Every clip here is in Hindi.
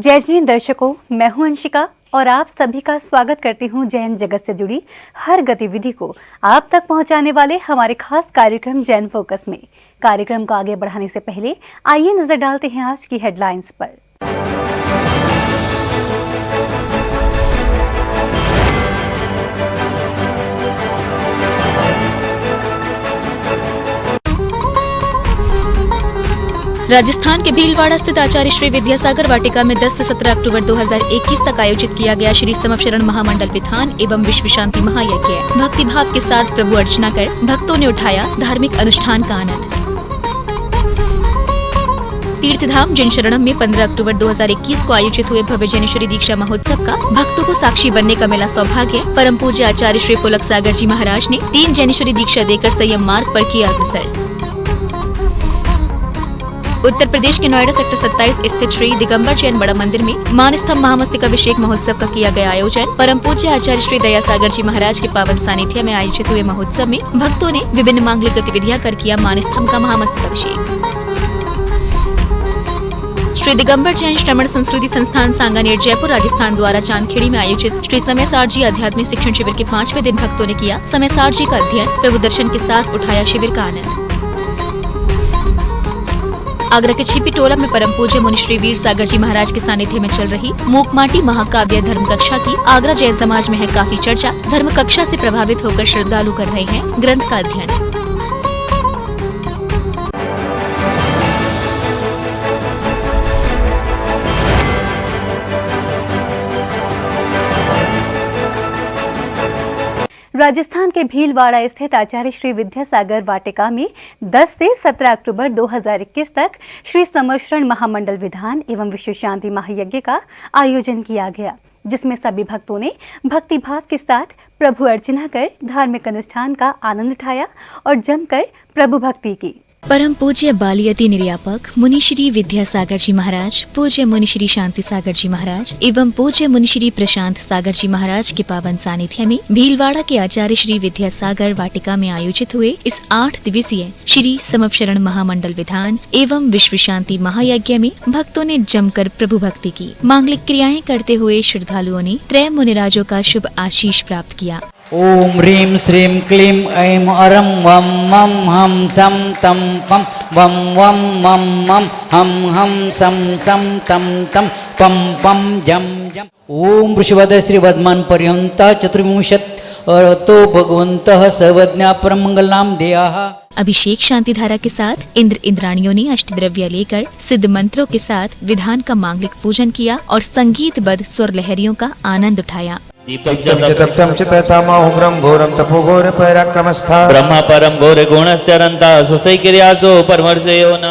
जय जैन दर्शकों, मैं हूं अंशिका और आप सभी का स्वागत करती हूं जैन जगत से जुड़ी हर गतिविधि को आप तक पहुंचाने वाले हमारे खास कार्यक्रम जैन फोकस में। कार्यक्रम को आगे बढ़ाने से पहले आइए नजर डालते हैं आज की हेडलाइंस पर। राजस्थान के भीलवाड़ा स्थित आचार्य श्री विद्यासागर वाटिका में 10 से 17 अक्टूबर 2021 तक आयोजित किया गया श्री समवशरण महामंडल विधान एवं विश्व शांति महायज्ञ। भक्ति भाव के साथ प्रभु अर्चना कर भक्तों ने उठाया धार्मिक अनुष्ठान का आनंद। तीर्थधाम जैन शरणम में 15 अक्टूबर 2021 को आयोजित हुए भव्य जैनेश्वरी दीक्षा महोत्सव का भक्तों को साक्षी बनने का मिला सौभाग्य। परम पूज्य आचार्य श्री पुलक सागर जी महाराज ने 3 जैनेश्वरी दीक्षा देकर संयम मार्ग पर किया अग्रसर। उत्तर प्रदेश के नोएडा सेक्टर 27 स्थित श्री दिगंबर जैन बड़ा मंदिर में मानस्तंभ महामस्तकाभिषेक महोत्सव का किया गया आयोजन। परम पूज्य आचार्य श्री दयासागर जी महाराज के पावन सानिध्य में आयोजित हुए महोत्सव में भक्तों ने विभिन्न मांगलिक गतिविधियां कर किया मानस्तंभ का महामस्तकाभिषेक। श्री दिगंबर जैन श्रमण संस्कृति संस्थान सांगानेर जयपुर राजस्थान द्वारा चांदखेड़ी में आयोजित श्री समयसार जी आध्यात्मिक शिक्षण शिविर के 5वें दिन भक्तों ने किया समयसार जी का अध्ययन। प्रभु दर्शन के साथ उठाया शिविर का आनंद। आगरा के छिपी टोला में परम पूज्य मुनि श्री वीर सागर जी महाराज के सानिध्य में चल रही मूकमाटी महाकाव्य धर्म कक्षा की आगरा जैन समाज में है काफी चर्चा। धर्म कक्षा से प्रभावित होकर श्रद्धालु कर रहे हैं ग्रंथ का अध्ययन। राजस्थान के भीलवाड़ा स्थित आचार्य श्री विद्यासागर वाटिका में 10 से 17 अक्टूबर 2021 तक श्री समवशरण महामंडल विधान एवं विश्व शांति महायज्ञ का आयोजन किया गया, जिसमें सभी भक्तों ने भक्ति भाव के साथ प्रभु अर्चना कर धार्मिक अनुष्ठान का आनंद उठाया और जमकर प्रभु भक्ति की। परम पूज्य बालियति निर्यापक मुनि श्री विद्यासागर जी महाराज, पूज्य मुनि श्री शांति सागर जी महाराज एवं पूज्य मुनि श्री प्रशांत सागर जी महाराज के पावन सानिध्य में भीलवाड़ा के आचार्य श्री विद्यासागर वाटिका में आयोजित हुए इस 8 दिवसीय श्री समवशरण महामंडल विधान एवं विश्व शांति महायज्ञ में भक्तों ने जमकर प्रभु भक्ति की। मांगलिक क्रियाएं करते हुए श्रद्धालुओं ने त्रय मुनिराजों का शुभ आशीष प्राप्त किया। ओम ह्रीं श्रीं क्लीं ऐं अरं वं मं हम सं तं पं वं वं मं मं हम सं सं तं तं पं पं जं जं। ओम वृषभद श्रीवद्मान पर्यंत चतुर्विंशत् तो भगवन्तः सर्वज्ञ परमंगलाम देयाः। अभिषेक शांति धारा के साथ इंद्र इंद्राणियों ने अष्टद्रव्य लेकर सिद्ध मंत्रों के साथ विधान का मांगलिक पूजन किया और संगीतबद्ध स्वर लहरियों का आनंद उठाया। ब्रह्मा परम घोर गुणस्यरन्ता सुस्थै क्रियासो परमर्शयो न।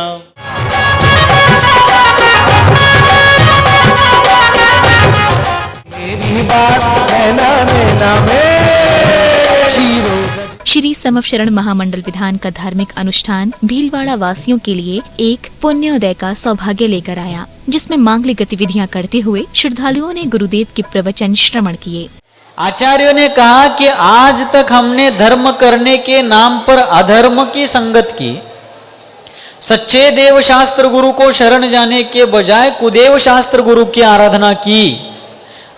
श्री समवशरण महामंडल विधान का धार्मिक अनुष्ठान भीलवाड़ा वासियों के लिए एक पुण्योदय का सौभाग्य लेकर आया, जिसमें मांगलिक गतिविधियां करते हुए श्रद्धालुओं ने गुरुदेव के प्रवचन श्रवण किए। आचार्यों ने कहा कि आज तक हमने धर्म करने के नाम पर अधर्म की संगत की। सच्चे देव शास्त्र गुरु को शरण जाने के बजाय कुदेव शास्त्र गुरु की आराधना की।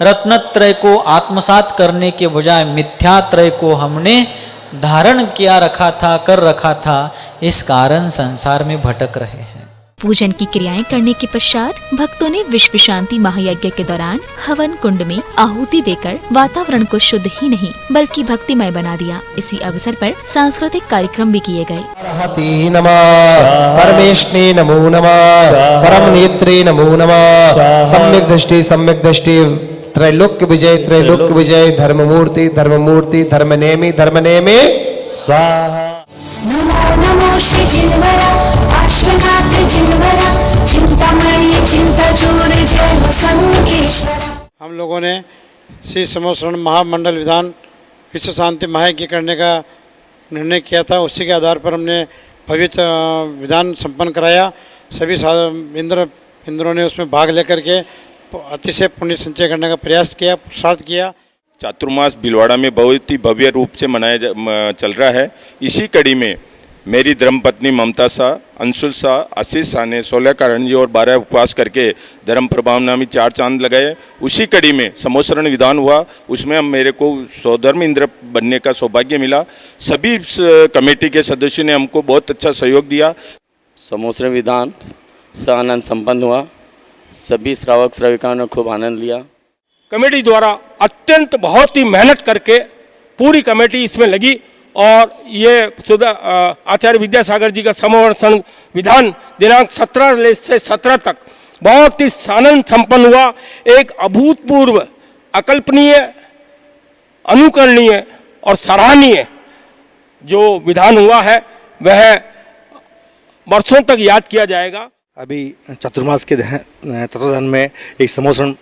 रत्नत्रय को आत्मसात करने के बजाय मिथ्यात्रय को हमने धारण किया कर रखा था। इस कारण संसार में भटक रहे हैं। पूजन की क्रियाएं करने के पश्चात भक्तों ने विश्व शांति महायज्ञ के दौरान हवन कुंड में आहुति देकर वातावरण को शुद्ध ही नहीं बल्कि भक्तिमय बना दिया। इसी अवसर पर सांस्कृतिक कार्यक्रम भी किए गए। परमेष्णे नमो नमः, परम नेत्रे नमो नमः, सम्यक दृष्टि त्रैलोक्य विजय धर्ममूर्ति धर्मनेमी स्वाहा। नमो नमो श्री जिनवरा पार्श्वनाथ जिनवरा चिंतामणि चिंताचूर जय हो संकेश्वरा। हम लोगों ने श्री समवशरण महामंडल विधान विश्व शांति महायज्ञ करने का निर्णय किया था। उसी के आधार पर हमने भव्य विधान संपन्न कराया। सभी इंद्रों ने उसमें भाग लेकर के अतिशय पुण्य संचय करने का प्रयास किया, पुरुषार्थ किया। चातुर्मास भीलवाड़ा में बहुत ही भव्य रूप से मनाया चल रहा है। इसी कड़ी में मेरी धर्मपत्नी ममता शाह, अंशुल शाह, आशीष शाह ने 16 का रणजी और 12 उपवास करके धर्म प्रभाव नामी 4 चांद लगाए। उसी कड़ी में समोसरण विधान हुआ, उसमें हम मेरे को सौधर्म इंद्र बनने का सौभाग्य मिला। सभी कमेटी के सदस्यों ने हमको बहुत अच्छा सहयोग दिया। समोसरण विधान से आनंद संपन्न हुआ। सभी श्रावक श्राविकाओं ने खूब आनंद लिया। कमेटी द्वारा अत्यंत बहुत ही मेहनत करके पूरी कमेटी इसमें लगी और ये आचार्य विद्यासागर जी का समोसरण विधान दिनांक 17 से 17 तक बहुत ही आनंद संपन्न हुआ। एक अभूतपूर्व, अकल्पनीय, अनुकरणीय और सराहनीय जो विधान हुआ है वह वर्षों तक याद किया जाएगा। अभी चतुर्मास के तत्वधान में एक समोसरण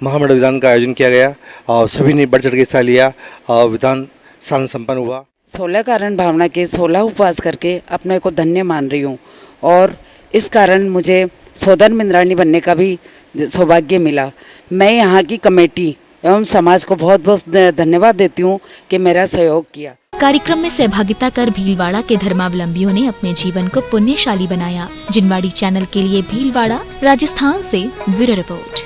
महामंडल विधान का आयोजन किया गया और सभी ने बढ़ चढ़ के हिस्सा लिया और विधान सालन संपन्न हुआ। 16 कारण भावना के 16 उपवास करके अपने को धन्य मान रही हूँ और इस कारण मुझे सौधर्म इंद्राणी बनने का भी सौभाग्य मिला। मैं यहाँ की कमेटी एवं समाज को बहुत बहुत धन्यवाद देती हूँ कि मेरा सहयोग किया। कार्यक्रम में सहभागिता कर भीलवाड़ा के धर्मावलंबियों ने अपने जीवन को पुण्यशाली बनाया। जिनवाड़ी चैनल के लिए भीलवाड़ा, राजस्थान से ब्यूरो रिपोर्ट।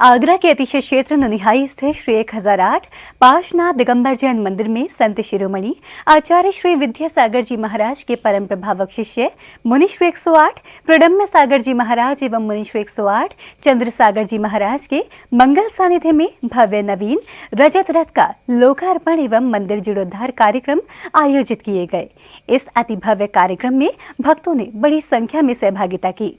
आगरा के अतिशय क्षेत्र ननिहाई स्थित श्री 1008 पार्श्वनाथ दिगंबर जैन मंदिर में संत शिरोमणि आचार्य श्री विद्यासागर जी महाराज के परम प्रभावक शिष्य मुनिश्री 108 प्रणम्य सागर जी महाराज एवं मुनिश्री 108 चंद्र सागर जी महाराज के मंगल सानिध्य में भव्य नवीन रजत रथ का लोकार्पण एवं मंदिर जीर्णोद्धार कार्यक्रम आयोजित किए गए। इस अति भव्य कार्यक्रम में भक्तों ने बड़ी संख्या में सहभागिता की।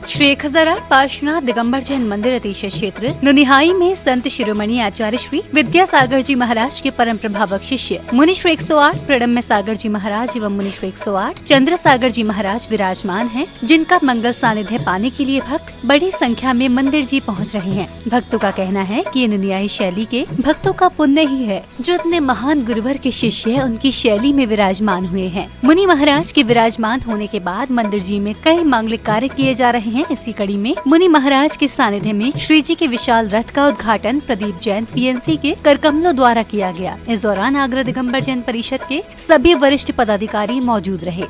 श्री 1008 पार्श्वनाथ दिगंबर जैन मंदिर अतिशय क्षेत्र नुनिहाई में संत शिरोमणि आचार्य श्री विद्यासागर जी महाराज के परम प्रभावक शिष्य मुनिश्री 108 प्रणम्य सागर जी महाराज एवं मुनिश्री 108 चंद्र सागर जी महाराज विराजमान हैं, जिनका मंगल सानिध्य पाने के लिए भक्त बड़ी संख्या में मंदिर जी पहुंच रहे हैं। भक्तों का कहना है कि ये नुनियाई शैली के भक्तों का पुण्य ही है जो इतने महान गुरुवर के शिष्य उनकी शैली में विराजमान हुए हैं। मुनि महाराज के विराजमान होने के बाद मंदिर जी में कई मांगलिक कार्य किए जा रहे हैं। इसी कड़ी में मुनि महाराज के सानिध्य में श्री जी के विशाल रथ का उद्घाटन प्रदीप जैन पीएनसी के करकमलों द्वारा किया गया। इस दौरान आगरा दिगंबर जैन परिषद के सभी वरिष्ठ पदाधिकारी मौजूद रहे।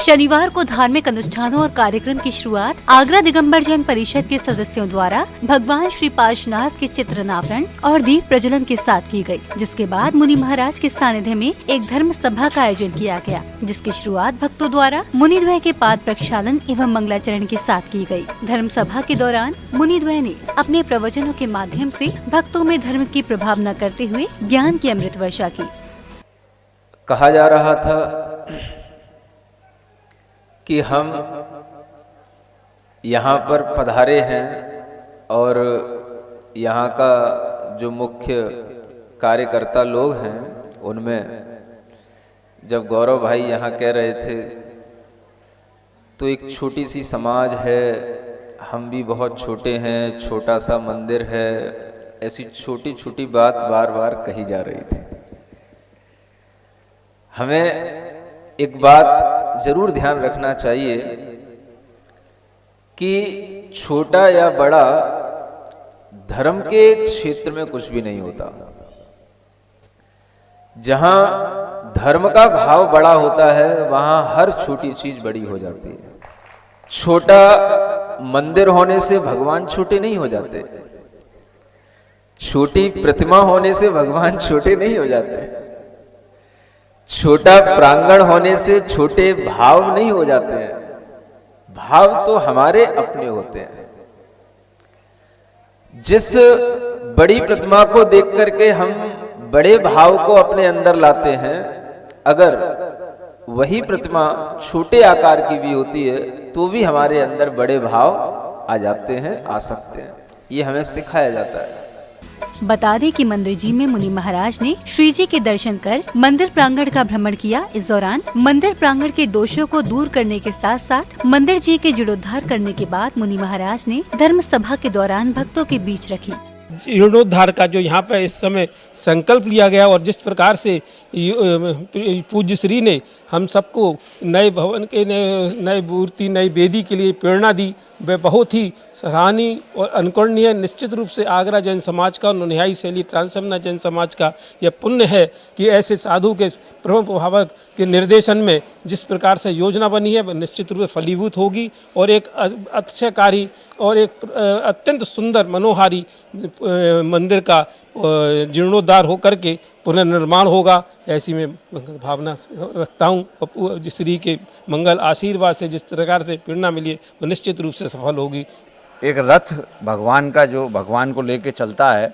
शनिवार को धार्मिक अनुष्ठानों और कार्यक्रम की शुरुआत आगरा दिगंबर जैन परिषद के सदस्यों द्वारा भगवान श्री पार्श्वनाथ के चित्रनावरण और दीप प्रज्वलन के साथ की गई, जिसके बाद मुनि महाराज के सानिध्य में एक धर्म सभा का आयोजन किया गया, जिसकी शुरुआत भक्तों द्वारा मुनिद्वय के पाद प्रक्षालन एवं मंगलाचरण के साथ की गई। धर्म सभा के दौरान मुनिद्वय ने अपने प्रवचनों के माध्यम से भक्तों में धर्म की प्रभावना करते हुए ज्ञान की अमृत वर्षा की। कहा जा रहा था कि हम यहाँ पर पधारे हैं और यहाँ का जो मुख्य कार्यकर्ता लोग हैं उनमें जब गौरव भाई यहाँ कह रहे थे तो एक छोटी सी समाज है, हम भी बहुत छोटे हैं, छोटा सा मंदिर है, ऐसी छोटी छोटी बात बार बार कही जा रही थी। हमें एक बात जरूर ध्यान रखना चाहिए कि छोटा या बड़ा धर्म के क्षेत्र में कुछ भी नहीं होता। जहां धर्म का भाव बड़ा होता है वहां हर छोटी चीज बड़ी हो जाती है। छोटा मंदिर होने से भगवान छोटे नहीं हो जाते, छोटी प्रतिमा होने से भगवान छोटे नहीं हो जाते, छोटा प्रांगण होने से छोटे भाव नहीं हो जाते हैं। भाव तो हमारे अपने होते हैं। जिस बड़ी प्रतिमा को देख करके हम बड़े भाव को अपने अंदर लाते हैं, अगर वही प्रतिमा छोटे आकार की भी होती है तो भी हमारे अंदर बड़े भाव आ जाते हैं, आ सकते हैं। ये हमें सिखाया जाता है। बता दें कि मंदिर जी में मुनि महाराज ने श्री जी के दर्शन कर मंदिर प्रांगण का भ्रमण किया। इस दौरान मंदिर प्रांगण के दोषों को दूर करने के साथ साथ मंदिर जी के जीर्णोद्धार करने के बाद मुनि महाराज ने धर्म सभा के दौरान भक्तों के बीच रखी। जीर्णोद्धार का जो यहाँ पर इस समय संकल्प लिया गया और जिस प्रकार से पूज्य श्री ने हम सबको नए भवन के नए मूर्ति नई वेदी के लिए प्रेरणा दी, वह बहुत ही सराहनीय और अनुकरणीय। निश्चित रूप से आगरा जैन समाज का, नुनियाई शैली ट्रांसमना जैन समाज का यह पुण्य है कि ऐसे साधु के प्रमुख प्रभावक के निर्देशन में जिस प्रकार से योजना बनी है वह निश्चित रूप से फलीभूत होगी और एक अतिशयकारी और एक अत्यंत सुंदर मनोहारी मंदिर का जीर्णोद्धार होकर के पुनर्निर्माण होगा, ऐसी मैं भावना रखता हूँ। और श्री के मंगल आशीर्वाद से जिस प्रकार से प्रेरणा मिली है वो निश्चित रूप से सफल होगी। एक रथ भगवान का जो भगवान को लेके चलता है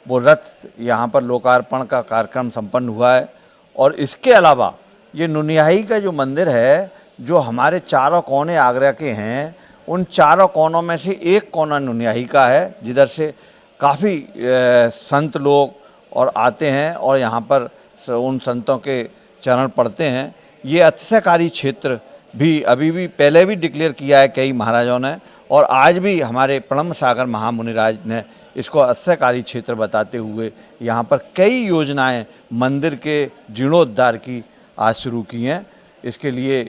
वो रथ यहाँ पर लोकार्पण का कार्यक्रम संपन्न हुआ है। और इसके अलावा ये नुनियाई का जो मंदिर है जो हमारे चारों कोने आगरा के हैं, उन चारों कोनों में से एक कोना नुनियाई का है जिधर से काफ़ी संत लोग और आते हैं और यहाँ पर उन संतों के चरण पढ़ते हैं। ये अतिशयकारी क्षेत्र भी अभी भी पहले भी डिक्लेयर किया है कई महाराजों ने और आज भी हमारे प्रणम सागर महामुनिराज ने इसको अतिशयकारी क्षेत्र बताते हुए यहाँ पर कई योजनाएं मंदिर के जीर्णोद्धार की आज शुरू की हैं। इसके लिए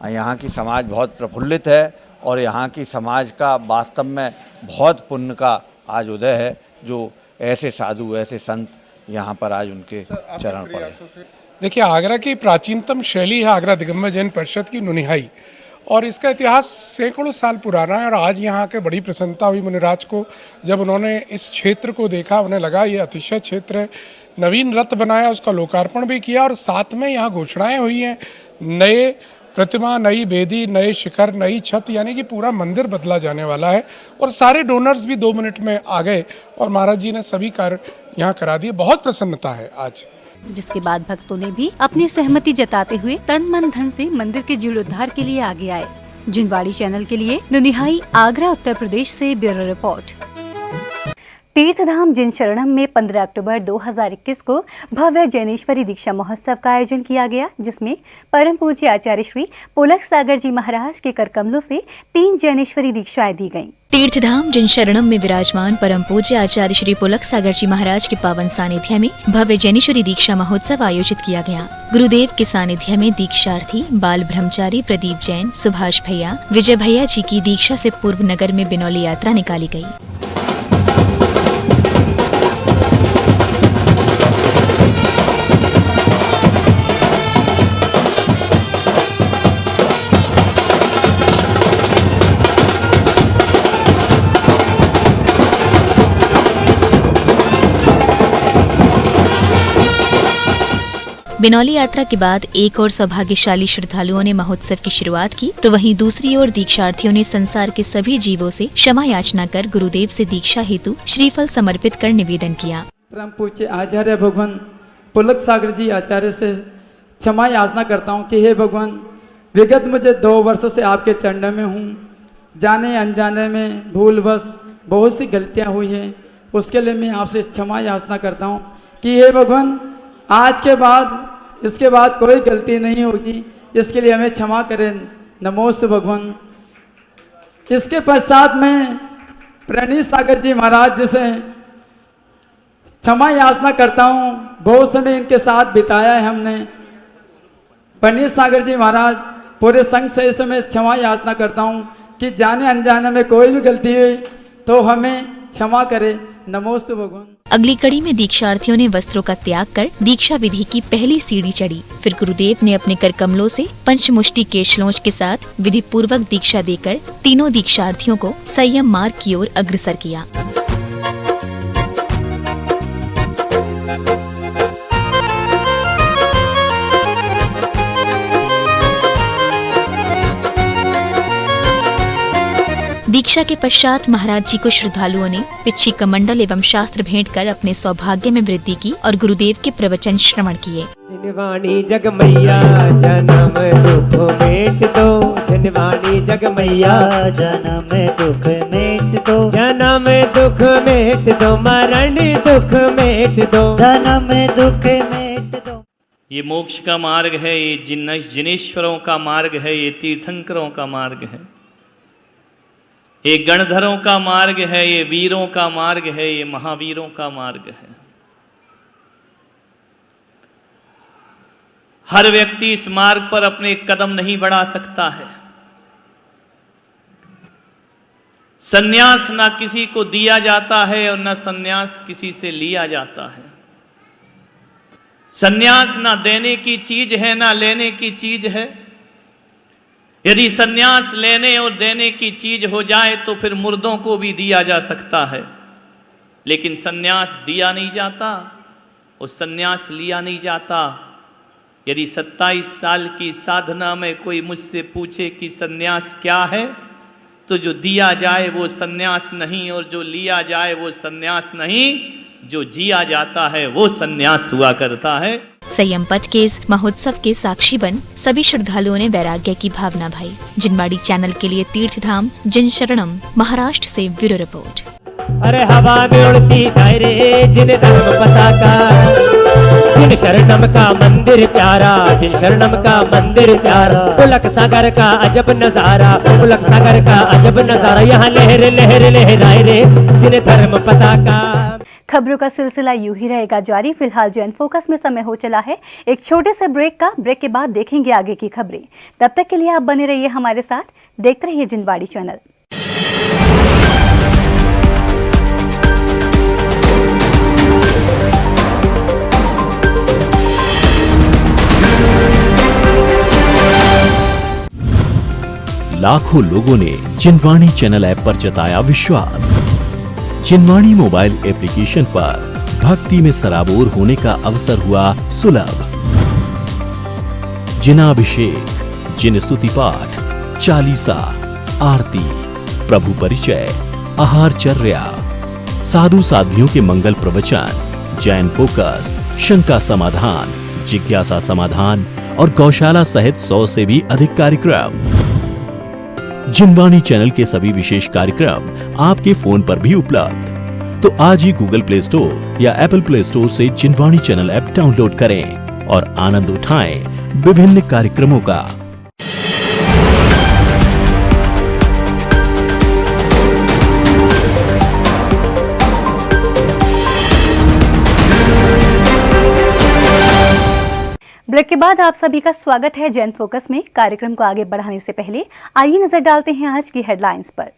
यहाँ की समाज बहुत प्रफुल्लित है और यहाँ की समाज का वास्तव में बहुत पुण्य का आज उदय है जो ऐसे साधु ऐसे संत यहाँ पर आज उनके चरण पड़े। देखिए, आगरा की प्राचीनतम शैली है आगरा दिगंबर जैन परिषद की नुनिहाई और इसका इतिहास सैकड़ों साल पुराना है। और आज यहाँ के बड़ी प्रसन्नता हुई मुनिराज को जब उन्होंने इस क्षेत्र को देखा, उन्हें लगा ये अतिशय क्षेत्र है। नवीन रथ बनाया, उसका लोकार्पण भी किया और साथ में यहाँ घोषणाएं हुई हैं, नए प्रतिमा, नई वेदी, नए शिखर, नई छत, यानी कि पूरा मंदिर बदला जाने वाला है। और सारे डोनर्स भी 2 मिनट में आ गए और महाराज जी ने सभी कार्य यहाँ करा दिए। बहुत प्रसन्नता है आज। जिसके बाद भक्तों ने भी अपनी सहमति जताते हुए तन मन धन से मंदिर के जीर्णोद्धार के लिए आगे आए। जिनवाड़ी चैनल के लिए नुनिहाई, आगरा, उत्तर प्रदेश से ब्यूरो रिपोर्ट। तीर्थधाम जिन शरणम में 15 अक्टूबर 2021 को भव्य जैनेश्वरी दीक्षा महोत्सव का आयोजन किया गया, जिसमें परम पूज्य आचार्य श्री पुलक सागर जी महाराज के कर कमलों से 3 जैनेश्वरी दीक्षाएं दी गयी। तीर्थधाम जिन शरणम में विराजमान परम पूज्य आचार्य श्री पुलक सागर जी महाराज के पावन सानिध्य में भव्य जैनेश्वरी दीक्षा महोत्सव आयोजित किया गया। गुरुदेव के सानिध्य में दीक्षार्थी बाल ब्रह्मचारी प्रदीप जैन, सुभाष भैया, विजय भैया जी की दीक्षा से पूर्व नगर में बिनौली यात्रा निकाली गयी। बिनौली यात्रा के बाद एक और सौभाग्यशाली श्रद्धालुओं ने महोत्सव की शुरुआत की, तो वहीं दूसरी ओर दीक्षार्थियों ने संसार के सभी जीवों से क्षमा याचना कर गुरुदेव से दीक्षा हेतु श्रीफल समर्पित कर निवेदन किया। परम पूज्य आचार्य भगवान पुलक सागर जी आचार्य से क्षमा याचना करता हूँ कि हे भगवान, विगत मुझे 2 वर्षों से आपके चरणों में हूँ, जाने अनजाने में भूलवश बहुत सी गलतियाँ हुई हैं, उसके लिए मैं आपसे क्षमा याचना करता हूँ कि हे भगवान, आज के बाद इसके बाद कोई गलती नहीं होगी, इसके लिए हमें क्षमा करें। नमोस्तु भगवान। इसके पश्चात में प्रणीत सागर जी महाराज जी से क्षमा याचना करता हूँ, बहुत समय इनके साथ बिताया है हमने। प्रणीत सागर जी महाराज पूरे संघ से इस समय क्षमा याचना करता हूँ कि जाने अनजाने में कोई भी गलती हुई तो हमें क्षमा करे। नमोस्तु भगवान। अगली कड़ी में दीक्षार्थियों ने वस्त्रों का त्याग कर दीक्षा विधि की पहली सीढ़ी चढ़ी। फिर गुरुदेव ने अपने कर कमलों से पंचमुष्टि केशलोच के साथ विधि पूर्वक दीक्षा देकर तीनों दीक्षार्थियों को संयम मार्ग की ओर अग्रसर किया। दीक्षा के पश्चात महाराज जी को श्रद्धालुओं ने पिच्छी कमंडल एवं शास्त्र भेंट कर अपने सौभाग्य में वृद्धि की और गुरुदेव के प्रवचन श्रवण किए। जिनवाणी जग मैया जन्म दुख मेट दो, जिनवाणी जग मैया जन्म दुख मेट दो, दो, जन्म दुख मेट दो, मरण दुख मेट दो, जन्म दुख मेट दो। ये मोक्ष का मार्ग है, ये जिनेश्वरों का मार्ग है, ये तीर्थंकरों का मार्ग है, ये गणधरों का मार्ग है, ये वीरों का मार्ग है, ये महावीरों का मार्ग है। हर व्यक्ति इस मार्ग पर अपने कदम नहीं बढ़ा सकता है। सन्यास ना किसी को दिया जाता है और न सन्यास किसी से लिया जाता है। सन्यास ना देने की चीज है ना लेने की चीज है। यदि सन्यास लेने और देने की चीज हो जाए तो फिर मुर्दों को भी दिया जा सकता है, लेकिन सन्यास दिया नहीं जाता और सन्यास लिया नहीं जाता। यदि 27 साल की साधना में कोई मुझसे पूछे कि सन्यास क्या है, तो जो दिया जाए वो सन्यास नहीं और जो लिया जाए वो सन्यास नहीं, जो जिया जाता है वो सन्यास हुआ करता है। संयम पथ के इस महोत्सव के साक्षी बन सभी श्रद्धालुओं ने वैराग्य की भावना भाई। जिनवाड़ी चैनल के लिए तीर्थधाम जिन शरणम महाराष्ट्र से ब्यूरो रिपोर्ट। अरे हवा में उड़ती जाए रे जिन धर्म पताका, जिन शरणम का मंदिर प्यारा, जिन शरणम का मंदिर प्यारा। पुलक सागर का अजब नजारा, पुलक सागर का अजब नजारा। यहाँ लहर लहर लहराए रे जिन धर्म पताका। खबरों का सिलसिला यूं ही रहेगा जारी। फिलहाल जैन फोकस में समय हो चला है एक छोटे से ब्रेक का। ब्रेक के बाद देखेंगे आगे की खबरें। तब तक के लिए आप बने रहिए हमारे साथ, देखते रहिए जिनवाड़ी चैनल। लाखों लोगों ने जिनवाणी चैनल ऐप पर जताया विश्वास। जिनवाणी मोबाइल एप्लीकेशन पर भक्ति में सराबोर होने का अवसर हुआ सुलभ। जिनाभिषेक, जिन स्तुति पाठ, चालीसा, आरती, प्रभु परिचय, आहारचर्या, साधु साध्वियों के मंगल प्रवचन, जैन फोकस, शंका समाधान, जिज्ञासा समाधान और गौशाला सहित 100 से भी अधिक कार्यक्रम। जिनवाणी चैनल के सभी विशेष कार्यक्रम आपके फोन पर भी उपलब्ध। तो आज ही गूगल प्ले स्टोर या एप्पल प्ले स्टोर से जिनवाणी चैनल ऐप डाउनलोड करें और आनंद उठाएं विभिन्न कार्यक्रमों का। ब्रेक के बाद आप सभी का स्वागत है जैन फोकस में। कार्यक्रम को आगे बढ़ाने से पहले आइए नजर डालते हैं आज की हेडलाइंस पर।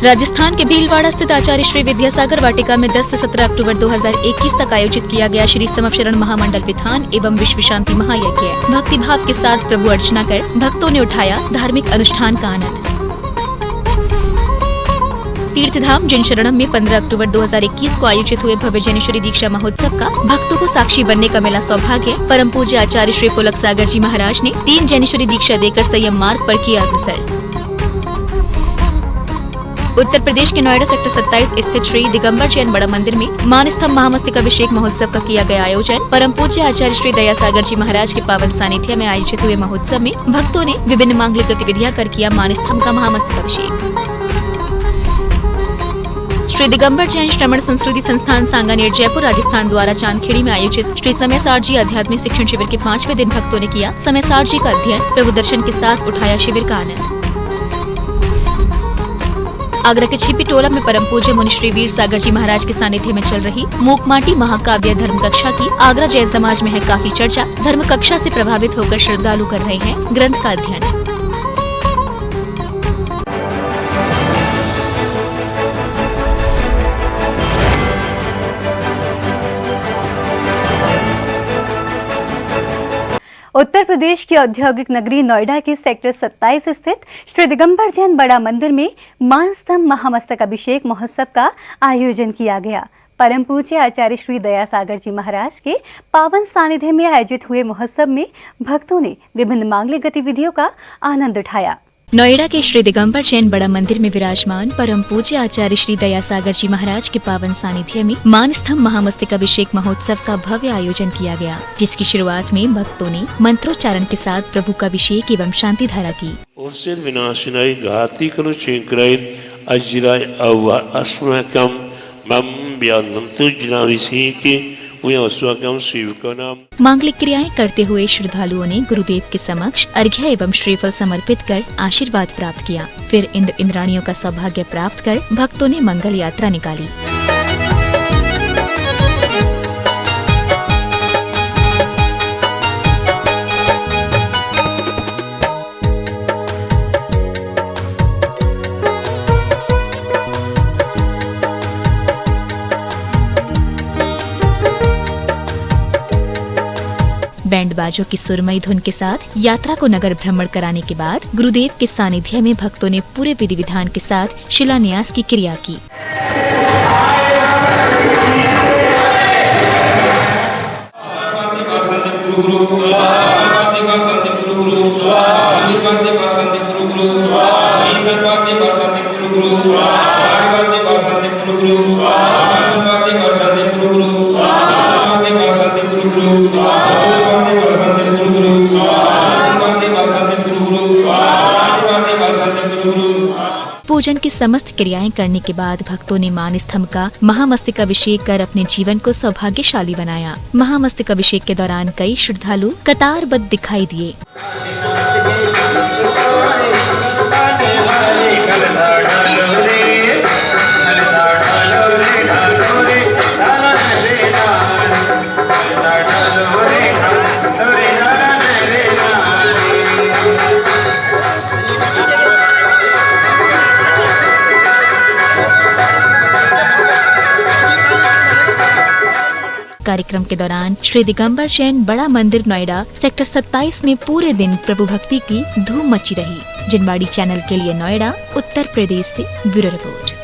राजस्थान के भीलवाड़ा स्थित आचार्य श्री विद्यासागर वाटिका में 10 से 17 अक्टूबर 2021 तक आयोजित किया गया श्री समशरण महामंडल विधान एवं विश्व शांति महायज्ञ भक्ति भाव के साथ प्रभु अर्चना कर भक्तों ने उठाया धार्मिक अनुष्ठान का आनंद। तीर्थधाम जिन शरणम में 15 अक्टूबर 2021 को आयोजित हुए भव्य जैनेश्वरी दीक्षा महोत्सव का भक्तों को साक्षी बनने का मिला सौभाग्य। परम पूज्य आचार्य श्री पुलक सागर जी महाराज ने 3 जैनेश्वरी दीक्षा देकर संयम मार्ग पर किया अग्रसर। उत्तर प्रदेश के नोएडा सेक्टर 27 स्थित श्री दिगंबर जैन बड़ा मंदिर में मानस्तंभ महामस्तकाभिषेक महोत्सव का किया गया आयोजन। परम पूज्य आचार्य श्री दयासागर जी महाराज के पावन सानिध्य में आयोजित हुए महोत्सव में भक्तों ने विभिन्न मांगलिक गतिविधियां कर किया मानस्तंभ का महामस्तकाभिषेक। श्री दिगंबर जैन श्रमण संस्कृति संस्थान सांगानेर जयपुर राजस्थान द्वारा चांदखेड़ी में आयोजित श्री समयसार जी आध्यात्मिक शिक्षण शिविर के 5वें दिन भक्तों ने किया समयसार जी का अध्ययन, प्रभु दर्शन के साथ उठाया शिविर का आनंद। आगरा के छिपी टोला में परम पूज्य मुनि श्री वीर सागर जी महाराज के सानिध्य में चल रही मूकमाटी महाकाव्य धर्म कक्षा की आगरा जैन समाज में है काफी चर्चा। धर्म कक्षा से प्रभावित होकर श्रद्धालु कर रहे हैं ग्रंथ का अध्ययन। उत्तर प्रदेश की औद्योगिक नगरी नोएडा के सेक्टर 27 स्थित श्री दिगंबर जैन बड़ा मंदिर में मानस्तंभ महामस्तकाभिषेक महोत्सव का आयोजन किया गया। परम पूज्य आचार्य श्री दयासागर जी महाराज के पावन सानिध्य में आयोजित हुए महोत्सव में भक्तों ने विभिन्न मांगलिक गतिविधियों का आनंद उठाया। नोएडा के श्री दिगंबर जैन बड़ा मंदिर में विराजमान परम पूज्य आचार्य श्री दयासागर जी महाराज के पावन सानिध्य में मानस्तंभ महामस्तकाभिषेक महोत्सव का भव्य आयोजन किया गया, जिसकी शुरुआत में भक्तों ने मंत्रोच्चारण के साथ प्रभु का अभिषेक एवं शांति धारा की। ओंसेन विनाशिनाय घाती कनु चेंक्राय अज्जिराय अव अस्मकम मम व्यानंतु जिनाविसी के मांगलिक क्रियाएं करते हुए श्रद्धालुओं ने गुरुदेव के समक्ष अर्घ्य एवं श्रीफल समर्पित कर आशीर्वाद प्राप्त किया। फिर इंद्र इंद्राणियों का सौभाग्य प्राप्त कर भक्तों ने मंगल यात्रा निकाली। बैंड बाजों की सुरमई धुन के साथ यात्रा को नगर भ्रमण कराने के बाद गुरुदेव के सानिध्य में भक्तों ने पूरे विधि विधान के साथ शिलान्यास की क्रिया की। पूजन की समस्त क्रियाएं करने के बाद भक्तों ने मानस्तंभ का महामस्तकाभिषेक कर अपने जीवन को सौभाग्यशाली बनाया। महामस्तकाभिषेक के दौरान कई श्रद्धालु कतारबद्ध दिखाई दिए। कार्यक्रम के दौरान श्री दिगंबर जैन बड़ा मंदिर नोएडा सेक्टर 27 में पूरे दिन प्रभु भक्ति की धूम मची रही। जिनवाड़ी चैनल के लिए नोएडा, उत्तर प्रदेश से ब्यूरो रिपोर्ट।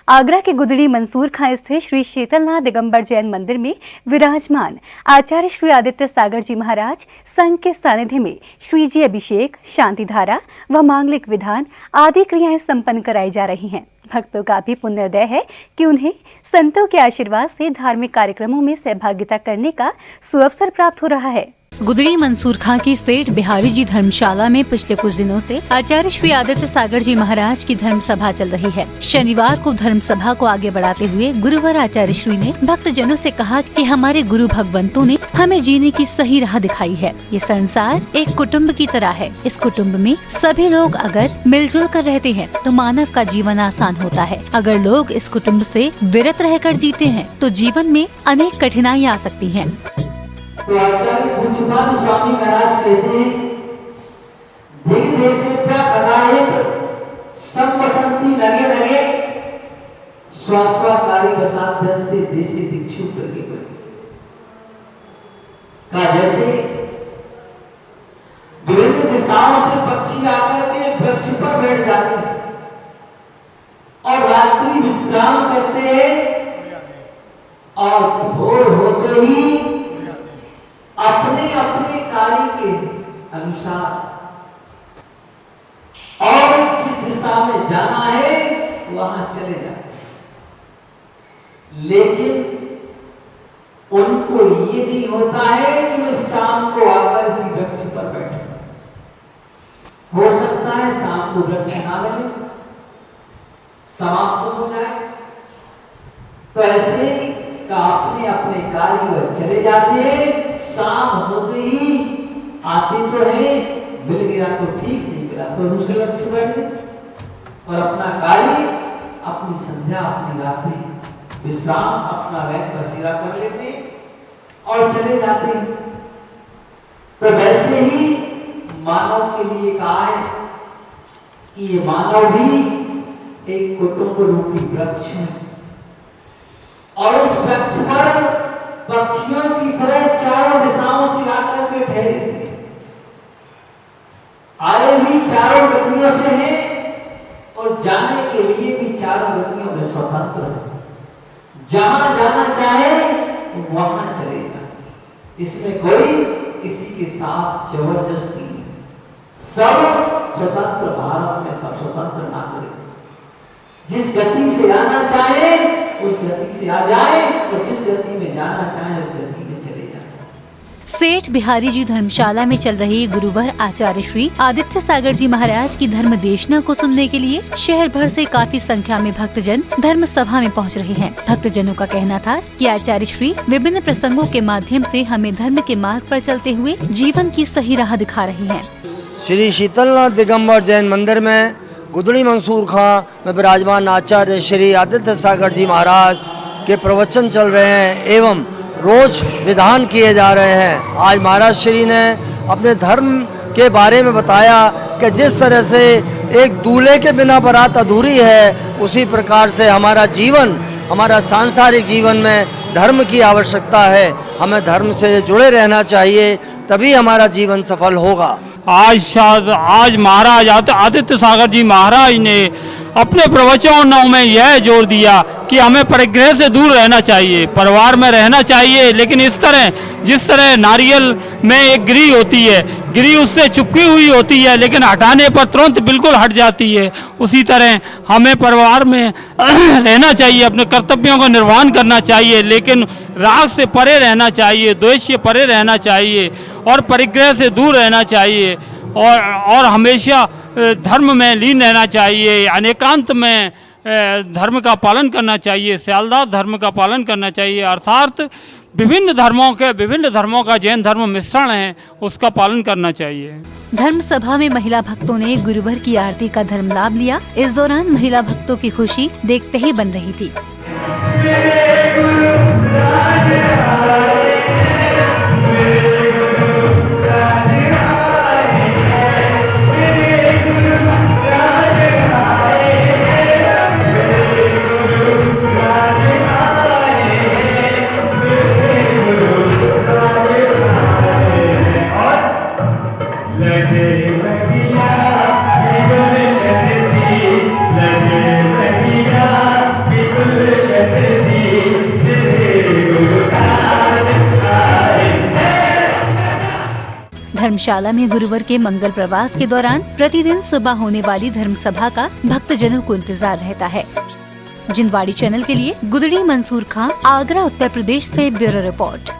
आगरा के गुदड़ी मंसूर खां स्थित श्री शीतलनाथ दिगंबर जैन मंदिर में विराजमान आचार्य श्री आदित्य सागर जी महाराज संघ के सानिध्य में श्री जी अभिषेक, शांति धारा व मांगलिक विधान आदि क्रियाएं संपन्न कराई जा रही हैं। भक्तों का भी पुण्योदय है कि उन्हें संतों के आशीर्वाद से धार्मिक कार्यक्रमों में सहभागिता करने का सुअवसर प्राप्त हो रहा है। गुदड़ी मंसूर खां की सेठ बिहारी जी धर्मशाला में पिछले कुछ दिनों से आचार्य श्री आदित्य सागर जी महाराज की धर्म सभा चल रही है। शनिवार को धर्म सभा को आगे बढ़ाते हुए गुरुवार आचार्य श्री ने भक्तजनों से कहा कि हमारे गुरु भगवंतों ने हमें जीने की सही राह दिखाई है। ये संसार एक कुटुंब की तरह है। इस कुटुंब में सभी लोग अगर मिलजुल कर रहते हैं तो मानव का जीवन आसान होता है। अगर लोग इस कुटुंब से विरत रहकर जीते हैं तो जीवन में अनेक कठिनाइयाँ आ सकती हैं। तो आचार्य पूज्यपाद स्वामी महाराज कहते हैं, धीरे देशेभ्यः कदाचित् संवसन्ति लगे लगे स्वास्वाकारी वसाद्यन्ते देशे दिक्षु प्रगे का जैसे विभिन्न दिशाओं से पक्षी आकर के वृक्ष पर बैठ जाते हैं और रात्रि विश्राम करते हैं और भोर होते ही अपने अपने कार्य के अनुसार और जिस दिशा में जाना है वहां चले जाते, लेकिन उनको ये नहीं होता है कि वे शाम को आकर इसी वृक्ष पर बैठे। हो सकता है शाम को वृक्ष ना मिले, समाप्त हो जाए, तो ऐसे का अपने अपने कार्य पर चले जाते हैं। शाम होते ही आते तो है, मिल गया तो ठीक, नहीं मिला तो दूसरे वृक्ष पर बैठ गए और अपना कार्य, अपनी संध्या, अपनी रात्रि विश्राम, अपना वैन बसेरा कर लेते और चले जाते। तो वैसे ही मानव के लिए कहा है कि ये मानव भी एक कुटुंब रूपी वृक्ष है और उस वृक्ष पर पक्षियों की तरह चारों दिशाओं से आकर के ठहरे, आए भी चारों गतियों से हैं और जाने के लिए भी चारों गतियों में स्वतंत्र जहां जाना चाहे वहां चले जाए। इसमें कोई किसी के साथ जबरदस्ती नहीं। सब स्वतंत्र, भारत में सब स्वतंत्र नागरिक, जिस गति से आना चाहे उस गति से आ जाए और जिस गति में जाना चाहे उस गति में चले जाए। सेठ बिहारी जी धर्मशाला में चल रही गुरुवर आचार्य श्री आदित्य सागर जी महाराज की धर्म देशना को सुनने के लिए शहर भर से काफी संख्या में भक्तजन धर्म सभा में पहुंच रहे हैं। भक्तजनों का कहना था कि आचार्य श्री विभिन्न प्रसंगों के माध्यम से हमें धर्म के मार्ग पर चलते हुए जीवन की सही राह दिखा रहे हैं। श्री शीतलनाथ दिगंबर जैन मंदिर में गुदड़ी मंसूर खां में विराजमान आचार्य श्री आदित्य सागर जी महाराज के प्रवचन चल रहे हैं एवं रोज विधान किए जा रहे हैं। आज महाराज श्री ने अपने धर्म के बारे में बताया कि जिस तरह से एक दूल्हे के बिना बारात अधूरी है, उसी प्रकार से हमारा जीवन, हमारा सांसारिक जीवन में धर्म की आवश्यकता है। हमें धर्म से जुड़े रहना चाहिए, तभी हमारा जीवन सफल होगा। आज महाराज आदित्य सागर जी महाराज ने अपने प्रवचनों में यह जोर दिया कि हमें परिग्रह से दूर रहना चाहिए, परिवार में रहना चाहिए, लेकिन इस तरह जिस तरह नारियल में एक गिरी होती है, गिरी उससे चिपकी हुई होती है लेकिन हटाने पर तुरंत बिल्कुल हट जाती है, उसी तरह हमें परिवार में रहना चाहिए, अपने कर्तव्यों का निर्वहन करना चाहिए, लेकिन राग से परे रहना चाहिए, द्वेष से परे रहना चाहिए और परिग्रह से दूर रहना चाहिए और हमेशा धर्म में लीन रहना चाहिए, अनेकांत में धर्म का पालन करना चाहिए, स्यालदार धर्म का पालन करना चाहिए, अर्थात विभिन्न धर्मों का जैन धर्म मिश्रण है, उसका पालन करना चाहिए। धर्म सभा में महिला भक्तों ने गुरुवर की आरती का धर्म लाभ लिया। इस दौरान महिला भक्तों की खुशी देखते ही बन रही थी। धर्मशाला में गुरुवर के मंगल प्रवास के दौरान प्रतिदिन सुबह होने वाली धर्म सभा का भक्तजनों को इंतजार रहता है। जिनवाड़ी चैनल के लिए गुदड़ी मंसूर खां, आगरा, उत्तर प्रदेश से ब्यूरो रिपोर्ट।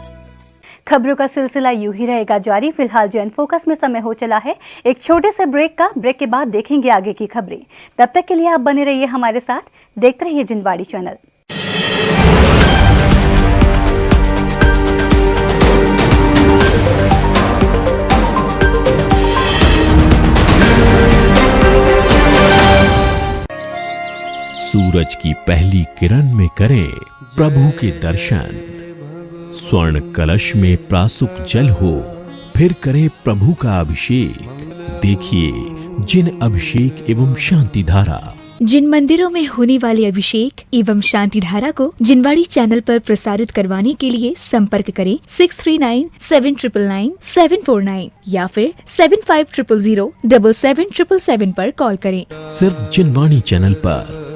खबरों का सिलसिला यूं ही रहेगा जारी। फिलहाल जैन फोकस में समय हो चला है एक छोटे से ब्रेक का। ब्रेक के बाद देखेंगे आगे की खबरें। तब तक के लिए आप बने रहिए हमारे साथ, देखते रहिए जिनवाड़ी चैनल। सूरज की पहली किरण में करें प्रभु के दर्शन। स्वर्ण कलश में प्रासुक जल हो, फिर करें प्रभु का अभिषेक। देखिए जिन अभिषेक एवं शांति धारा। जिन मंदिरों में होने वाले अभिषेक एवं शांति धारा को जिनवाड़ी चैनल पर प्रसारित करवाने के लिए संपर्क करें 6397999749 या फिर 7500077777 पर कॉल करें। सिर्फ जिनवाड़ी चैनल पर।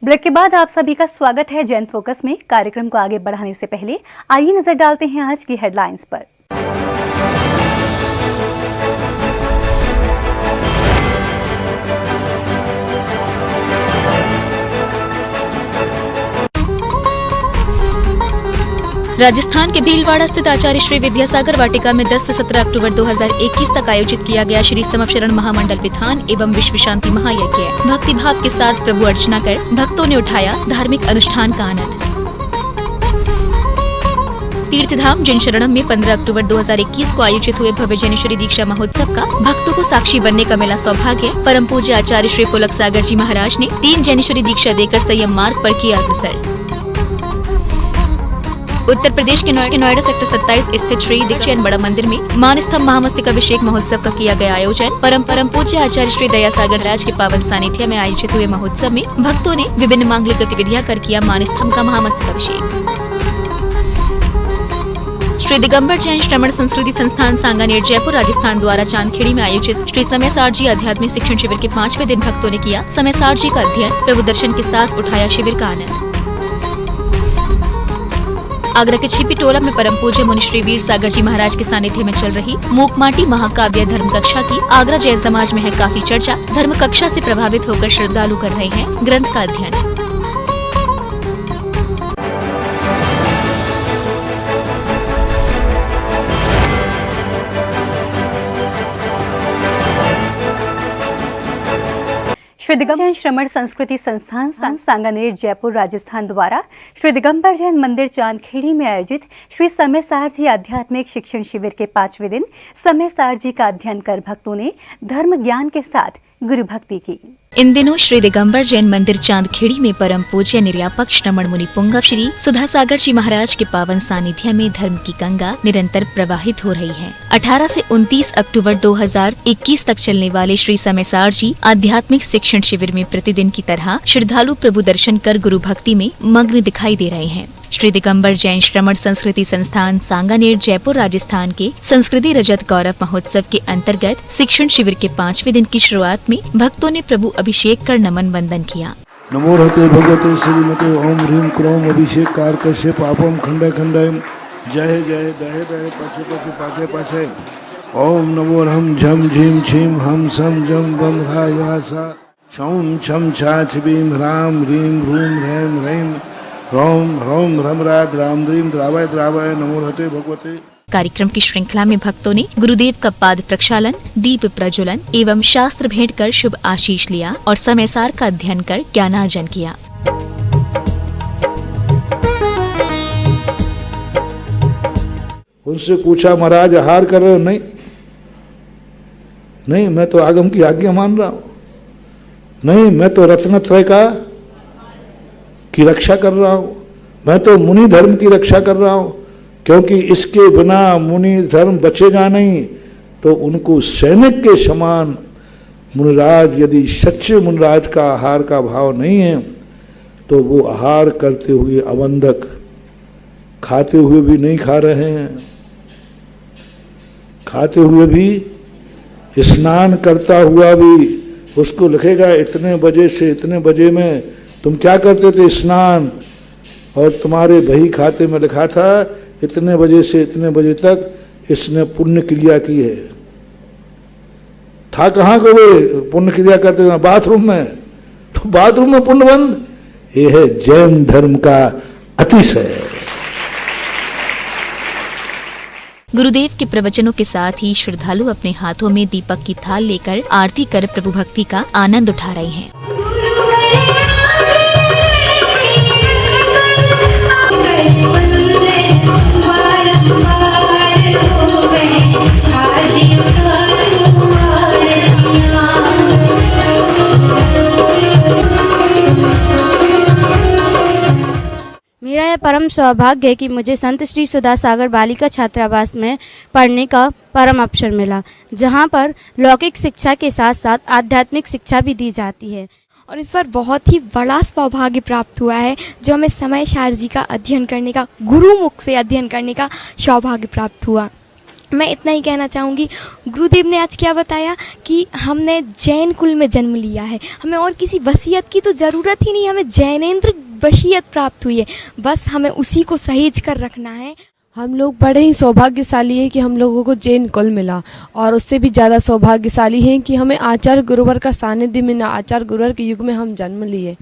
ब्रेक के बाद आप सभी का स्वागत है जैन फोकस में। कार्यक्रम को आगे बढ़ाने से पहले आइए नजर डालते हैं आज की हेडलाइंस पर। राजस्थान के भीलवाड़ा स्थित आचार्य श्री विद्यासागर वाटिका में 10 से 17 अक्टूबर 2021 तक आयोजित किया गया श्री समशरण महामंडल विधान एवं विश्व शांति महायज्ञ भक्ति भाव के साथ प्रभु अर्चना कर भक्तों ने उठाया धार्मिक अनुष्ठान का आनंद। तीर्थधाम जिन शरणम में 15 अक्टूबर 2021 को आयोजित हुए भव्य जैनेश्वरी दीक्षा महोत्सव का भक्तों को साक्षी बनने का मिला सौभाग्य। परम पूज्य आचार्य श्री पुलक सागर जी महाराज ने 3 जैनेश्वरी दीक्षा देकर संयम मार्ग पर किया अग्रसर। उत्तर प्रदेश के नोएडा सेक्टर 27 स्थित श्री दीक्षायन बड़ा मंदिर में मानस्तंभ महामस्तकाभिषेक महोत्सव का किया गया आयोजन। परम पूज्य आचार्य श्री दयासागर राज के पावन सानिध्य में आयोजित हुए महोत्सव में भक्तों ने विभिन्न मांगलिक गतिविधियां कर किया मानस्तंभ का महामस्तकाभिषेक। श्री दिगंबर जैन श्रमण संस्कृति संस्थान सांगानेर जयपुर राजस्थान द्वारा चांदखेड़ी में आयोजित श्री समयसार जी आध्यात्मिक शिक्षण शिविर के 5वें दिन भक्तों ने किया समयसार जी का अध्ययन, प्रभु दर्शन के साथ उठाया शिविर का आनंद। आगरा के छिपी टोला में परम पूज्य मुनि श्री वीर सागर जी महाराज के सानिध्य में चल रही मूकमाटी महाकाव्य धर्म कक्षा की आगरा जैन समाज में है काफी चर्चा। धर्म कक्षा से प्रभावित होकर श्रद्धालु कर रहे हैं ग्रंथ का अध्ययन। श्री दिगंबर जैन श्रमण संस्कृति संस्थान सांगानेर जयपुर राजस्थान द्वारा श्री दिगंबर जैन मंदिर चांदखेड़ी में आयोजित श्री समयसार जी आध्यात्मिक शिक्षण शिविर के 5वें दिन समयसार जी का अध्ययन कर भक्तों ने धर्म ज्ञान के साथ गुरु भक्ति की। इन दिनों श्री दिगंबर जैन मंदिर चांदखेड़ी में परम पूज्य निर्यापक श्रमण मुनि पुंगव श्री सुधासागर जी महाराज के पावन सानिध्य में धर्म की गंगा निरंतर प्रवाहित हो रही है। 18 से 29 अक्टूबर 2021 तक चलने वाले श्री समयसार जी आध्यात्मिक शिक्षण शिविर में प्रतिदिन की तरह श्रद्धालु प्रभु दर्शन कर गुरु भक्ति में मग्न दिखाई दे रहे हैं। श्री दिगंबर जैन श्रमण संस्कृति संस्थान सांगानेर जयपुर राजस्थान के संस्कृति रजत गौरव महोत्सव के अंतर्गत शिक्षण शिविर के 5वें दिन की शुरुआत में भक्तों ने प्रभु अभिषेक कर नमन वंदन किया। नमो हते भगवते श्रीमते ओम ह्रीम क्रोम अभिषेक कारकश्य पापम खंडे खंडे जय जय दहे दहे पाछे पाछे पाछे पाछे ओम नमो हम झम झीम छीम हम सम जम बम रा सा छम छम छा छीम ह्राम ह्रीम ह्रूम ह्रैम ह्रैम रोम रोम रमराज राम द्रीम द्रावय द्रावय नमो हते भगवते। कार्यक्रम की श्रृंखला में भक्तों ने गुरुदेव का पाद प्रक्षालन, दीप प्रज्वलन एवं शास्त्र भेंट कर शुभ आशीष लिया और समयसार का अध्ययन कर ज्ञानार्जन किया। उनसे पूछा महाराज आहार कर रहे हो? नहीं नहीं, मैं तो आगम की आज्ञा मान रहा हूं। नहीं, मैं तो रत्नत्रय की रक्षा कर रहा हूं, मैं तो मुनि धर्म की रक्षा कर रहा हूं, क्योंकि इसके बिना मुनि धर्म बचेगा नहीं। तो उनको सैनिक के समान मुनिराज, यदि सच्चे मुनिराज का आहार का भाव नहीं है तो वो आहार करते हुए अबंधक, खाते हुए भी नहीं खा रहे हैं, खाते हुए भी, स्नान करता हुआ भी, उसको लिखेगा इतने बजे से इतने बजे में तुम क्या करते थे स्नान, और तुम्हारे बही खाते में लिखा था इतने बजे से इतने बजे तक इसने पुण्य क्रिया की है। था कहाँ को वे पुण्य क्रिया करते थे? बाथरूम में। तो बाथरूम में पुण्य बंद। ये है जैन धर्म का अतिशय। गुरुदेव के प्रवचनों के साथ ही श्रद्धालु अपने हाथों में दीपक की थाल लेकर आरती कर प्रभु भक्ति का आनंद उठा रहे हैं। मेरा यह परम सौभाग्य है कि मुझे संत श्री सुधासागर बालिका छात्रावास में पढ़ने का परम अवसर मिला, जहां पर लौकिक शिक्षा के साथ साथ आध्यात्मिक शिक्षा भी दी जाती है। और इस बार बहुत ही बड़ा सौभाग्य प्राप्त हुआ है जो हमें समयसार जी का अध्ययन करने का, गुरुमुख से अध्ययन करने का सौभाग्य प्राप्त हुआ। मैं इतना ही कहना चाहूँगी, गुरुदेव ने आज क्या बताया कि हमने जैन कुल में जन्म लिया है, हमें और किसी वसीयत की तो ज़रूरत ही नहीं, हमें जैनेन्द्र वसीयत प्राप्त हुई है, बस हमें उसी को सहेज कर रखना है। हम लोग बड़े ही सौभाग्यशाली हैं कि हम लोगों को जैन कुल मिला, और उससे भी ज़्यादा सौभाग्यशाली हैं कि हमें आचार्य गुरुवर का सानिध्य मिला। आचार्य गुरुवर के युग में हम जन्म लिए,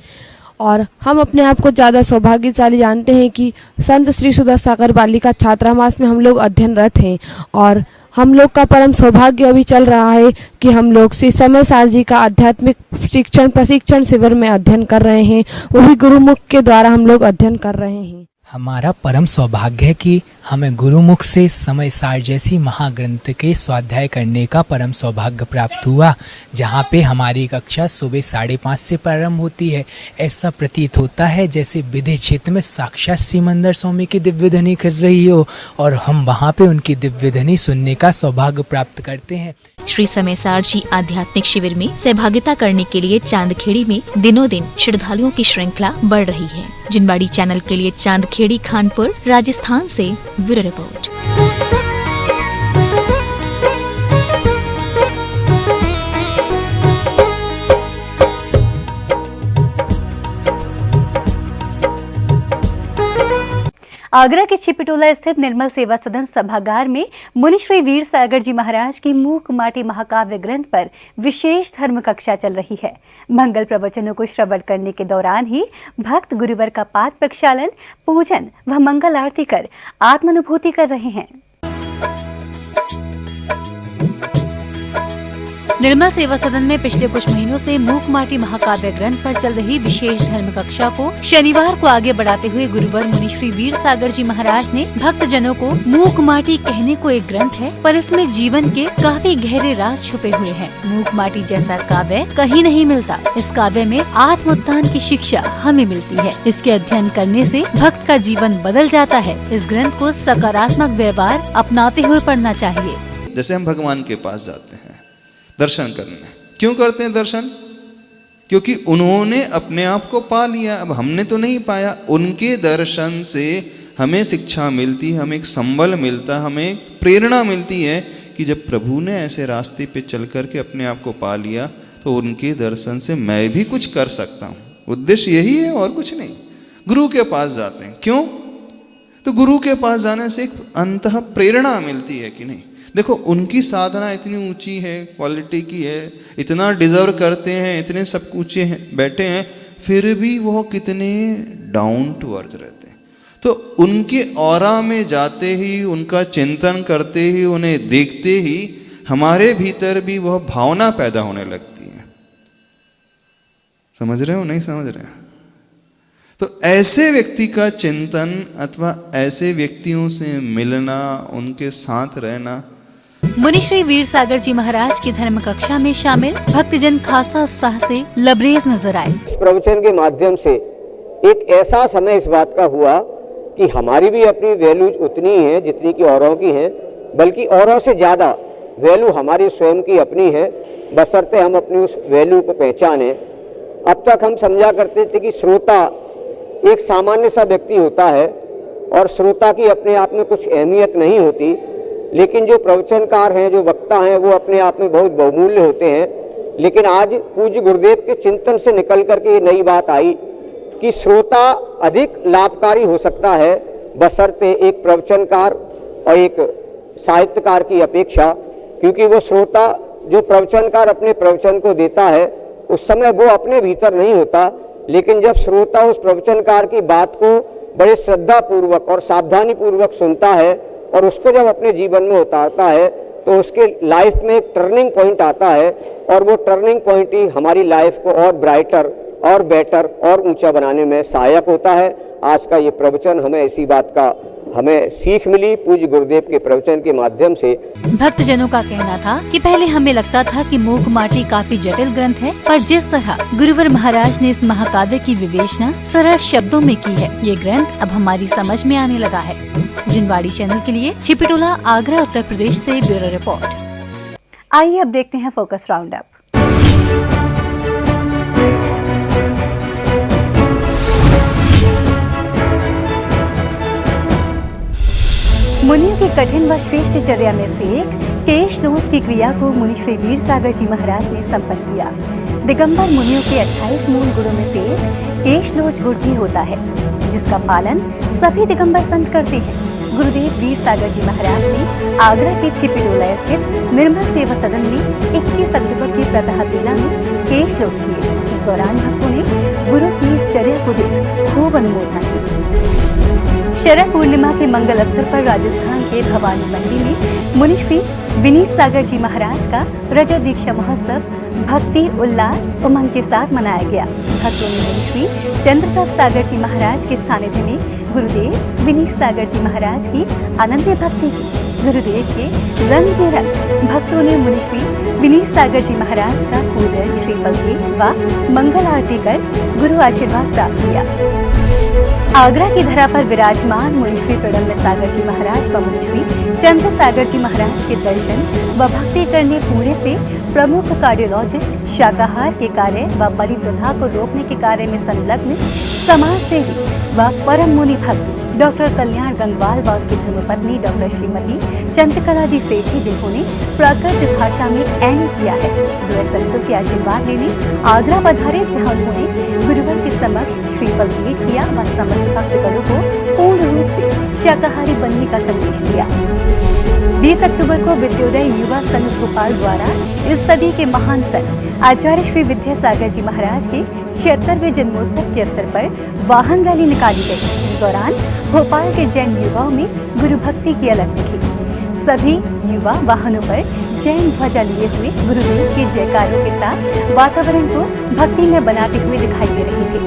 और हम अपने आप को ज़्यादा सौभाग्यशाली जानते हैं कि संत श्री सुधासागर बालिका छात्रावास में हम लोग अध्ययनरत हैं। और हम लोग का परम सौभाग्य अभी चल रहा है कि हम लोग श्री समयसार जी का आध्यात्मिक प्रशिक्षण शिविर में अध्ययन कर रहे हैं, वो भी गुरुमुख के द्वारा हम लोग अध्ययन कर रहे हैं। हमारा परम सौभाग्य है कि हमें गुरुमुख से समय सार जैसी महाग्रंथ के स्वाध्याय करने का परम सौभाग्य प्राप्त हुआ, जहाँ पे हमारी कक्षा सुबह 5:30 से प्रारंभ होती है। ऐसा प्रतीत होता है जैसे विधि क्षेत्र में साक्षात सिमंदर स्वामी की दिव्य ध्वनि कर रही हो और हम वहाँ पे उनकी दिव्य ध्वनि सुनने का सौभाग्य प्राप्त करते हैं। श्री समय सार जी आध्यात्मिक शिविर में सहभागिता करने के लिए चांदखेड़ी में दिनों दिन श्रद्धालुओं की श्रृंखला बढ़ रही है। जिनवाड़ी चैनल के लिए चांदखेड़ी खानपुर राजस्थान से ब्यूरो रिपोर्ट। आगरा के छिपटोला स्थित निर्मल सेवा सदन सभागार में मुनि श्री वीर सागर जी महाराज की मूक माटी महाकाव्य ग्रंथ पर विशेष धर्म कक्षा चल रही है। मंगल प्रवचनों को श्रवण करने के दौरान ही भक्त गुरुवर का पाद प्रक्षालन, पूजन व मंगल आरती कर आत्मानुभूति कर रहे हैं। निर्मल सेवा सदन में पिछले कुछ महीनों से मूक माटी महाकाव्य ग्रंथ पर चल रही विशेष धर्म कक्षा को शनिवार को आगे बढ़ाते हुए गुरुवर मुनि श्री वीर सागर जी महाराज ने भक्त जनों को मूक माटी कहने को एक ग्रंथ है, पर इसमें जीवन के काफी गहरे राज छुपे हुए हैं। मूक माटी जैसा काव्य कहीं नहीं मिलता। इस काव्य में आत्मोत्थान की शिक्षा हमें मिलती है। इसके अध्ययन करने से भक्त का जीवन बदल जाता है। इस ग्रंथ को सकारात्मक व्यवहार अपनाते हुए पढ़ना चाहिए। जैसे हम भगवान के पास जाते हैं दर्शन करने, क्यों करते हैं दर्शन? क्योंकि उन्होंने अपने आप को पा लिया, अब हमने तो नहीं पाया। उनके दर्शन से हमें शिक्षा मिलती, हमें एक संबल मिलता, हमें एक प्रेरणा मिलती है कि जब प्रभु ने ऐसे रास्ते पे चल कर के अपने आप को पा लिया तो उनके दर्शन से मैं भी कुछ कर सकता हूँ। उद्देश्य यही है और कुछ नहीं। गुरु के पास जाते हैं, क्यों? तो गुरु के पास जाने से एक अंतः प्रेरणा मिलती है कि नहीं, देखो उनकी साधना इतनी ऊंची है, क्वालिटी की है, इतना डिजर्व करते हैं, इतने सब ऊंचे हैं, बैठे हैं, फिर भी वो कितने डाउन टू अर्थ रहते हैं। तो उनके ऑरा में जाते ही, उनका चिंतन करते ही, उन्हें देखते ही हमारे भीतर भी वह भावना पैदा होने लगती है। समझ रहे हो नहीं समझ रहे? तो ऐसे व्यक्ति का चिंतन अथवा ऐसे व्यक्तियों से मिलना, उनके साथ रहना। मुनि श्री वीर सागर जी महाराज की धर्म कक्षा में शामिल भक्तजन खासा उत्साह से लबरेज नजर आए। इस प्रवचन के माध्यम से एक ऐसा समय इस बात का हुआ कि हमारी भी अपनी वैल्यूज उतनी है जितनी की औरों की है, बल्कि औरों से ज्यादा वैल्यू हमारी स्वयं की अपनी है, बशर्ते हम अपनी उस वैल्यू को पहचाने। अब तक हम समझा करते थे कि श्रोता एक सामान्य सा व्यक्ति होता है और श्रोता की अपने आप में कुछ अहमियत नहीं होती, लेकिन जो प्रवचनकार हैं, जो वक्ता हैं, वो अपने आप में बहुत बहुमूल्य होते हैं। लेकिन आज पूज्य गुरुदेव के चिंतन से निकल करके ये नई बात आई कि श्रोता अधिक लाभकारी हो सकता है बशर्ते एक प्रवचनकार और एक साहित्यकार की अपेक्षा, क्योंकि वो श्रोता जो प्रवचनकार अपने प्रवचन को देता है उस समय वो अपने भीतर नहीं होता, लेकिन जब श्रोता उस प्रवचनकार की बात को बड़े श्रद्धा पूर्वक और सावधानी पूर्वक सुनता है और उसको जब अपने जीवन में उतारता है तो उसके लाइफ में एक टर्निंग पॉइंट आता है और वो टर्निंग पॉइंट ही हमारी लाइफ को और ब्राइटर और बेटर और ऊंचा बनाने में सहायक होता है। आज का ये प्रवचन हमें इसी बात का हमें सीख मिली पूज्य गुरुदेव के प्रवचन के माध्यम से। भक्तजनों का कहना था कि पहले हमें लगता था कि मूक माटी काफी जटिल ग्रंथ है, पर जिस तरह गुरुवर महाराज ने इस महाकाव्य की विवेचना सरल शब्दों में की है, ये ग्रंथ अब हमारी समझ में आने लगा है। जिनवाड़ी चैनल के लिए छिपटोला, आगरा, उत्तर प्रदेश से ब्यूरो रिपोर्ट। आइए अब देखते हैं फोकस राउंड अप। मुनियों की कठिन व श्रेष्ठ चर्या में से एक केश लोच की क्रिया को मुनि श्री वीर सागर जी महाराज ने संपन्न किया। दिगंबर मुनियों के 28 मूल गुणों में से एक केश लोच गुण भी होता है, जिसका पालन सभी दिगंबर संत करते हैं। गुरुदेव वीर सागर जी महाराज ने आगरा के छिपटोला स्थित निर्मल सेवा सदन में 21 अक्टूबर की प्रातः बेला में केश लोच किए। इस दौरान भक्तों ने गुरु की इस चर्या को देख खूब अनुमोदना की। शरद पूर्णिमा के मंगल अवसर पर राजस्थान के भवानी मंडी में मुनिश्री विनीत सागर जी महाराज का रजत दीक्षा महोत्सव भक्ति उल्लास उमंग के साथ मनाया गया। भक्तों ने मुनिश्री चंद्रप्रभ सागर जी महाराज के सानिध्य में गुरुदेव विनीत सागर जी महाराज की अनन्य भक्ति की। गुरुदेव के रंग बेरंग भक्तों ने मुनिश्री विनीत सागर जी महाराज का पूजन, श्रीफल भेंट व मंगल आरती कर गुरु आशीर्वाद प्राप्त किया। आगरा की धरा पर विराजमान मुनिश्री प्रणम्य सागर जी महाराज व मुनिश्री चंद्र सागर जी महाराज के दर्शन व भक्ति करने पुणे से प्रमुख कार्डियोलॉजिस्ट शाकाहार के कार्य व बलि प्रथा को रोकने के कार्य में संलग्न समाज सेवी व परम मुनि भक्त डॉक्टर कल्याण गंगवाल व उनकी धर्मपत्नी डॉक्टर श्रीमती चंद्रकला जी सेठी, जिन्होंने प्राकृत भाषा में एम.ए. किया है, दो संतों के आशीर्वाद लेने आगरा पधारे, जहां उन्होंने गुरुवर के समक्ष श्रीफल भेंट किया व समस्त भक्तगणों को पूर्ण रूप से शाकाहारी बनने का संदेश दिया। 20 अक्टूबर को विद्योदय युवा संघ भोपाल द्वारा इस सदी के महान संत आचार्य श्री विद्यासागर जी महाराज के 76वें जन्मोत्सव के अवसर पर वाहन रैली निकाली गई। इस दौरान भोपाल के जैन युवाओं में गुरु भक्ति की अलग दिखी। सभी युवा वाहनों पर जैन ध्वजा लिए हुए गुरुदेव के जयकारों के साथ वातावरण को भक्ति में बनाते हुए दिखाई दे रहे थे।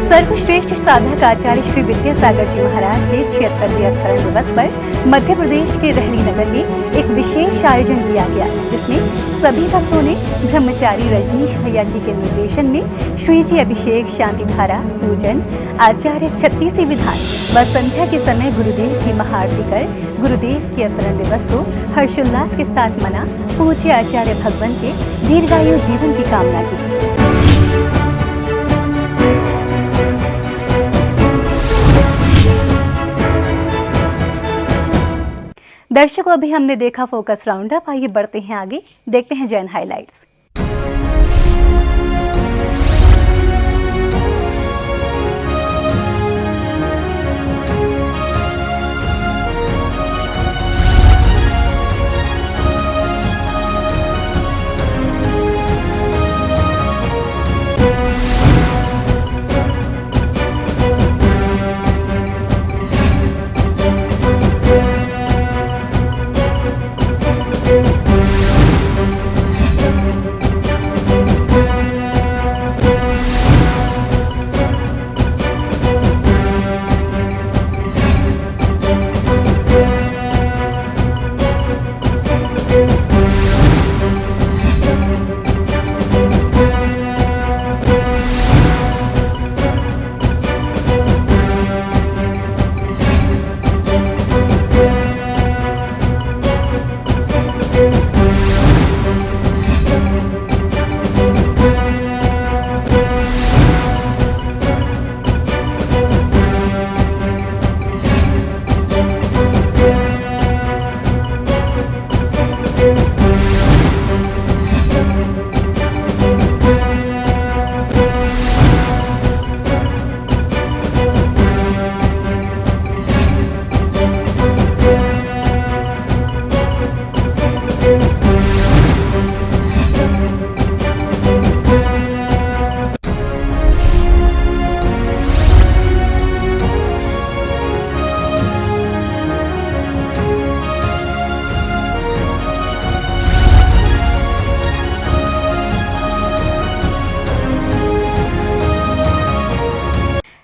सर्वश्रेष्ठ साधक आचार्य श्री विद्यासागर जी महाराज के 76वें अवतरण दिवस पर मध्य प्रदेश के रहली नगर में एक विशेष आयोजन किया गया, जिसमें सभी भक्तों ने ब्रह्मचारी रजनीश भैया जी के निर्देशन में श्री जी अभिषेक, शांति धारा, पूजन, आचार्य 36 विधान व संध्या के समय गुरुदेव की महाआरती कर गुरुदेव के अवतरण दिवस को हर्षोल्लास के साथ मना पूज्य आचार्य भगवान के दीर्घायु जीवन की कामना की। दर्शकों, अभी हमने देखा फोकस राउंड अप। आइए बढ़ते हैं आगे, देखते हैं जैन हाइलाइट्स।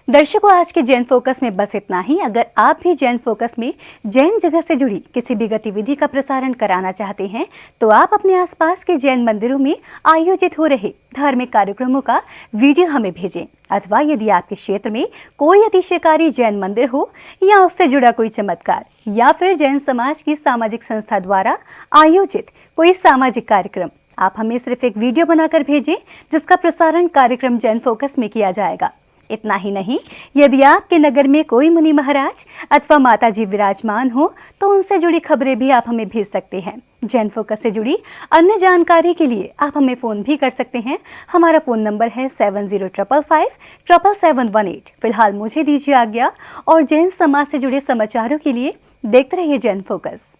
दर्शकों, आज के जैन फोकस में बस इतना ही। अगर आप भी जैन फोकस में जैन जगह से जुड़ी किसी भी गतिविधि का प्रसारण कराना चाहते हैं तो आप अपने आसपास के जैन मंदिरों में आयोजित हो रहे धार्मिक कार्यक्रमों का वीडियो हमें भेजें, अथवा यदि आपके क्षेत्र में कोई अतिशयकारी जैन मंदिर हो या उससे जुड़ा कोई चमत्कार या फिर जैन समाज की सामाजिक संस्था द्वारा आयोजित कोई सामाजिक कार्यक्रम, आप हमें सिर्फ एक वीडियो बनाकर भेजें जिसका प्रसारण कार्यक्रम जैन फोकस में किया जाएगा। इतना ही नहीं, यदि आपके नगर में कोई मुनि महाराज अथवा माता जी विराजमान हो तो उनसे जुड़ी खबरें भी आप हमें भेज सकते हैं। जैन फोकस से जुड़ी अन्य जानकारी के लिए आप हमें फ़ोन भी कर सकते हैं। हमारा फ़ोन नंबर है 7055577718। फिलहाल मुझे दीजिए आज्ञा और जैन समाज से जुड़े समाचारों के लिए देखते रहिए जैन फोकस।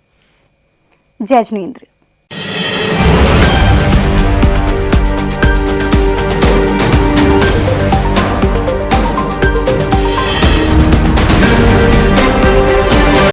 जय जिनेंद्र।